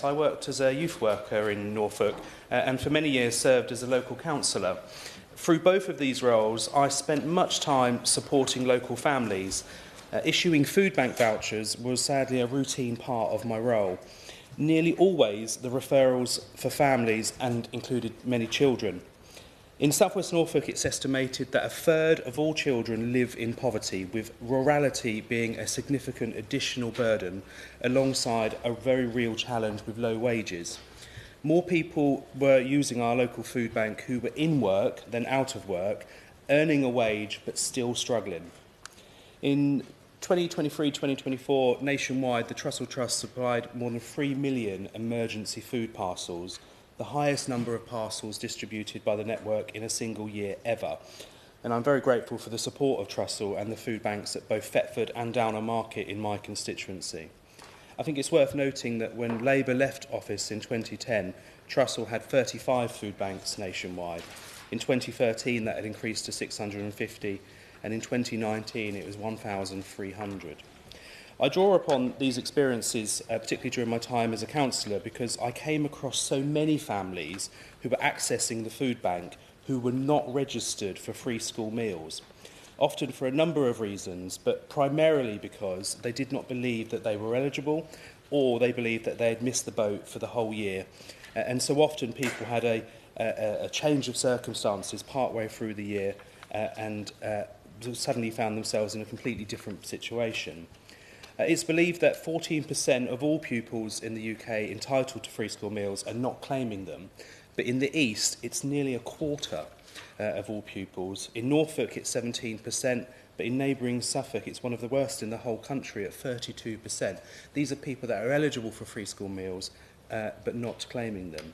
I worked as a youth worker in Norfolk and for many years served as a local councillor. Through both of these roles, I spent much time supporting local families. Issuing food bank vouchers was sadly a routine part of my role. Nearly always the referrals for families and included many children. In South West Norfolk, it's estimated that a third of all children live in poverty, with rurality being a significant additional burden, alongside a very real challenge with low wages. More people were using our local food bank who were in work than out of work, earning a wage but still struggling. In 2023-2024, nationwide, the Trussell Trust supplied more than 3 million emergency food parcels, the highest number of parcels distributed by the network in a single year ever. And I'm very grateful for the support of Trussell and the food banks at both Thetford and Downer Market in my constituency. I think it's worth noting that when Labour left office in 2010, Trussell had 35 food banks nationwide. In 2013, that had increased to 650, and in 2019, it was 1,300. I draw upon these experiences, particularly during my time as a councillor, because I came across so many families who were accessing the food bank who were not registered for free school meals, often for a number of reasons, but primarily because they did not believe that they were eligible, or they believed that they had missed the boat for the whole year. And so often people had a change of circumstances partway through the year and suddenly found themselves in a completely different situation. It's believed that 14% of all pupils in the UK entitled to free school meals are not claiming them, but in the East it's nearly a quarter of all pupils. In Norfolk it's 17%, but in neighbouring Suffolk it's one of the worst in the whole country at 32%. These are people that are eligible for free school meals but not claiming them.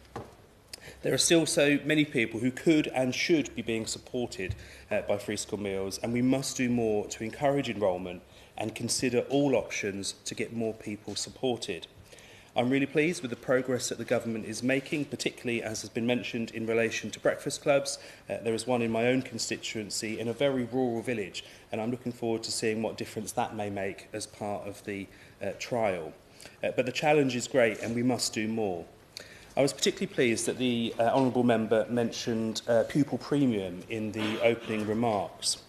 There are still so many people who could and should be being supported by free school meals, and we must do more to encourage enrolment and consider all options to get more people supported. I'm really pleased with the progress that the government is making, particularly, as has been mentioned, in relation to breakfast clubs. There is one in my own constituency in a very rural village, and I'm looking forward to seeing what difference that may make as part of the trial. But the challenge is great, and we must do more. I was particularly pleased that the Honourable Member mentioned pupil premium in the opening remarks.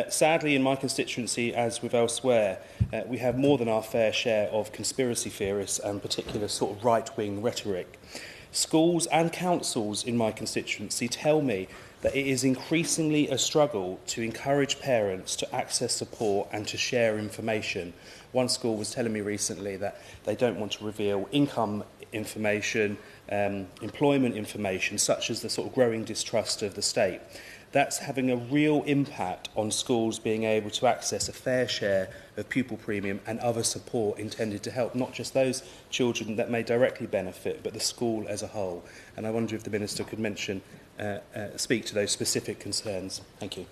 Sadly, in my constituency, as with elsewhere, we have more than our fair share of conspiracy theorists and particular sort of right-wing rhetoric. Schools and councils in my constituency tell me that it is increasingly a struggle to encourage parents to access support and to share information. One school was telling me recently that they don't want to reveal income information, employment information, such as the sort of growing distrust of the state. That's having a real impact on schools being able to access a fair share of pupil premium and other support intended to help not just those children that may directly benefit, but the school as a whole. And I wonder if the Minister could speak to those specific concerns. Thank you.